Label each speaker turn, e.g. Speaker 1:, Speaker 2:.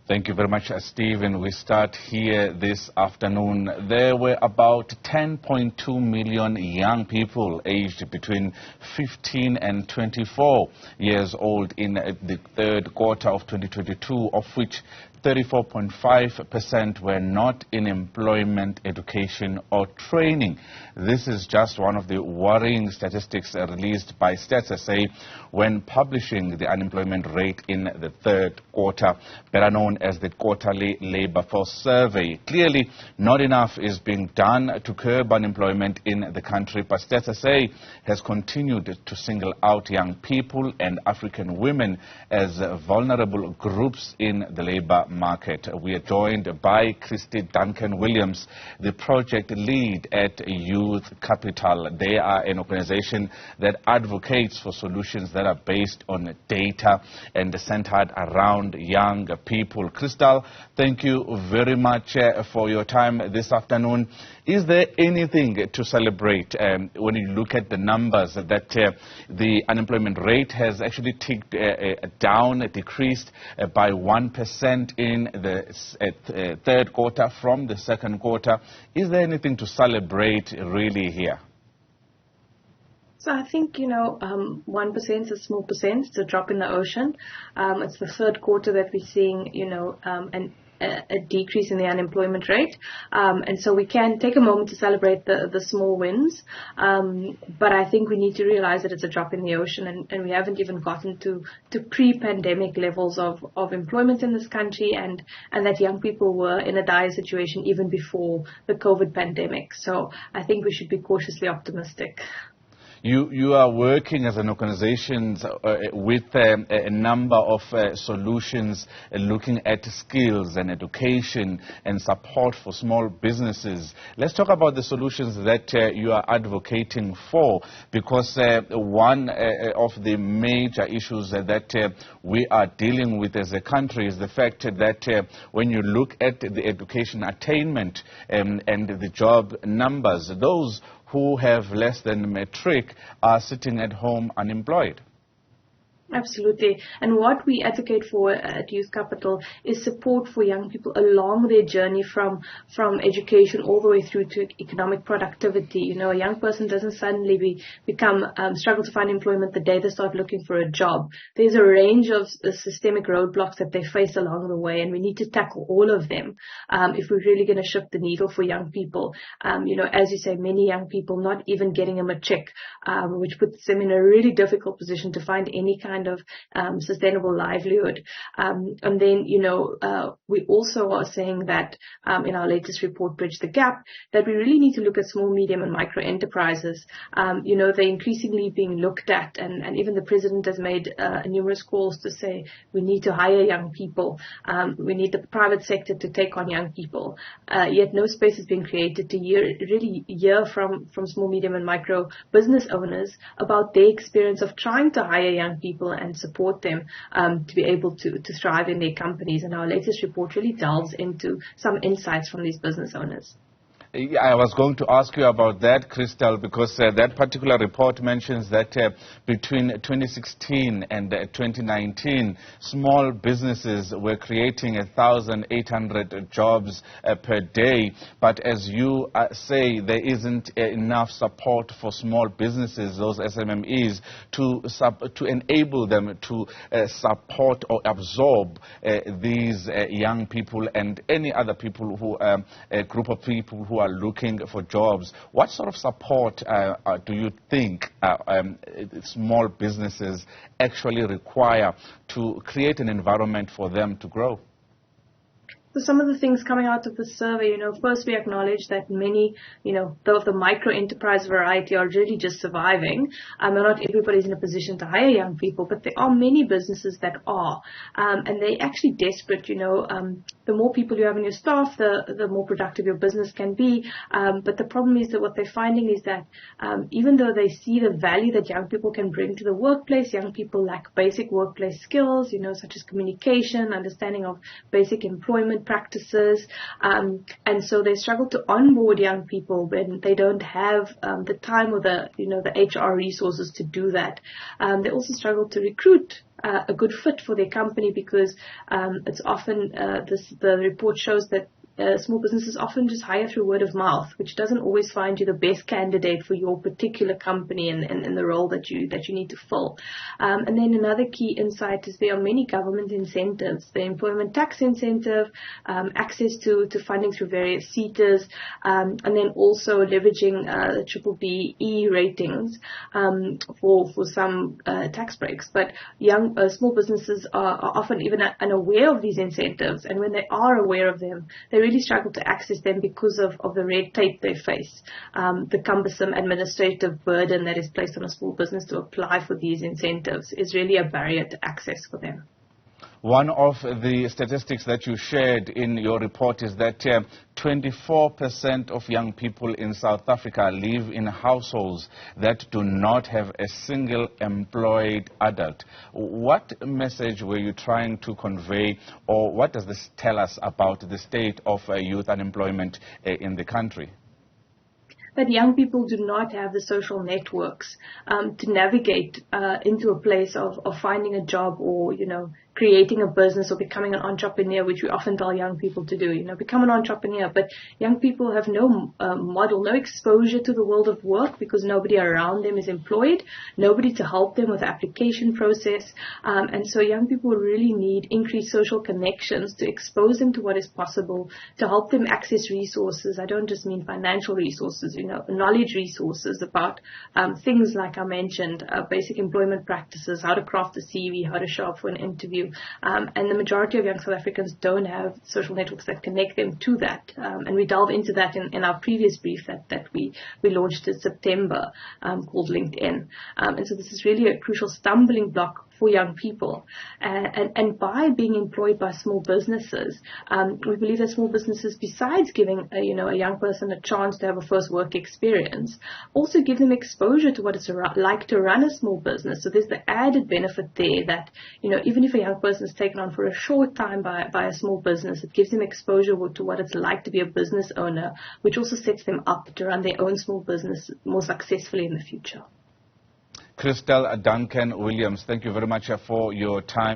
Speaker 1: Thank you very much, Stephen. We start here this afternoon. There were about 10.2 million young people aged between 15 and 24 years old in the third quarter of 2022, of which 34.5% were not in employment, education or training. This is just one of the worrying statistics released by StatsSA when publishing the unemployment rate in the third quarter, better known as the Quarterly Labour Force Survey. Clearly, not enough is being done to curb unemployment in the country, but StatsSA has continued to single out young people and African women as vulnerable groups in the labour market. We are joined by Kristal Duncan-Williams, the project lead at Youth Capital. They are an organization that advocates for solutions that are based on data and centered around young people. Kristal, thank you very much for your time this afternoon. Is there anything to celebrate when you look at the numbers that the unemployment rate has actually ticked down, decreased by 1% in the third quarter from the second quarter? Is there anything to celebrate really here?
Speaker 2: So I think, 1% is a small percent. It's a drop in the ocean. It's the third quarter that we're seeing, a decrease in the unemployment rate. And so we can take a moment to celebrate the small wins. But I think we need to realize that it's a drop in the ocean, and we haven't even gotten to pre-pandemic levels of employment in this country, and that young people were in a dire situation even before the COVID pandemic. So I think we should be cautiously optimistic.
Speaker 1: You are working as an organization with a number of solutions looking at skills and education and support for small businesses. Let's talk about the solutions that you are advocating for, because one of the major issues that we are dealing with as a country is the fact that when you look at the education attainment and the job numbers, those who have less than matric are sitting at home unemployed.
Speaker 2: Absolutely. And what we advocate for at Youth Capital is support for young people along their journey from education all the way through to economic productivity. A young person doesn't suddenly struggle to find employment the day they start looking for a job. There's a range of systemic roadblocks that they face along the way, and we need to tackle all of them if we're really going to shift the needle for young people. As you say, many young people not even getting a matric, which puts them in a really difficult position to find any kind of sustainable livelihood. And then, we also are saying that in our latest report, Bridge the Gap, that we really need to look at small, medium and micro enterprises. They're increasingly being looked at, and even the president has made numerous calls to say we need to hire young people. We need the private sector to take on young people. Yet no space is being created to hear from small, medium and micro business owners about their experience of trying to hire young people and support them to be able to thrive in their companies. And our latest report really delves into some insights from these business owners.
Speaker 1: I was going to ask you about that, Kristal, because that particular report mentions that between 2016 and 2019, small businesses were creating 1,800 jobs per day. But as you say, there isn't enough support for small businesses, those SMMEs, to enable them to support or absorb these young people and any other people who a group of people who are looking for jobs. What sort of support do you think small businesses actually require to create an environment for them to grow?
Speaker 2: So some of the things coming out of the survey, first we acknowledge that many, of the micro enterprise variety are really just surviving. And not everybody's in a position to hire young people, but there are many businesses that are. And they're actually desperate, the more people you have in your staff, the more productive your business can be. But the problem is that what they're finding is that even though they see the value that young people can bring to the workplace, young people lack basic workplace skills, such as communication, understanding of basic employment, employment practices, and so they struggle to onboard young people when they don't have the time or the HR resources to do that. They also struggle to recruit a good fit for their company because it's often the report shows that small businesses often just hire through word of mouth, which doesn't always find you the best candidate for your particular company and the role that you need to fill. And then another key insight is there are many government incentives, the employment tax incentive, access to funding through various SETAs, and then also leveraging the BBBE ratings for some tax breaks. But small businesses are often even unaware of these incentives, and when they are aware of them, they really struggle to access them because of the red tape they face, the cumbersome administrative burden that is placed on a small business to apply for these incentives is really a barrier to access for them.
Speaker 1: One of the statistics that you shared in your report is that 24% of young people in South Africa live in households that do not have a single employed adult. What message were you trying to convey, or what does this tell us about the state of youth unemployment in the country?
Speaker 2: That young people do not have the social networks to navigate into a place of finding a job or, creating a business or becoming an entrepreneur, which we often tell young people to do, become an entrepreneur. But young people have no model, no exposure to the world of work because nobody around them is employed, nobody to help them with the application process. And so young people really need increased social connections to expose them to what is possible, to help them access resources. I don't just mean financial resources, knowledge resources about things like I mentioned, basic employment practices, how to craft a CV, how to show up for an interview. And the majority of young South Africans don't have social networks that connect them to that. And we delve into that in our previous brief that we launched in September called LinkedIn. And so this is really a crucial stumbling block for young people. And by being employed by small businesses, we believe that small businesses, besides giving a young person a chance to have a first work experience, also give them exposure to what it's like to run a small business. So there's the added benefit there that, even if a young person is taken on for a short time by a small business, it gives them exposure to what it's like to be a business owner, which also sets them up to run their own small business more successfully in the future.
Speaker 1: Kristal Duncan-Williams, thank you very much for your time.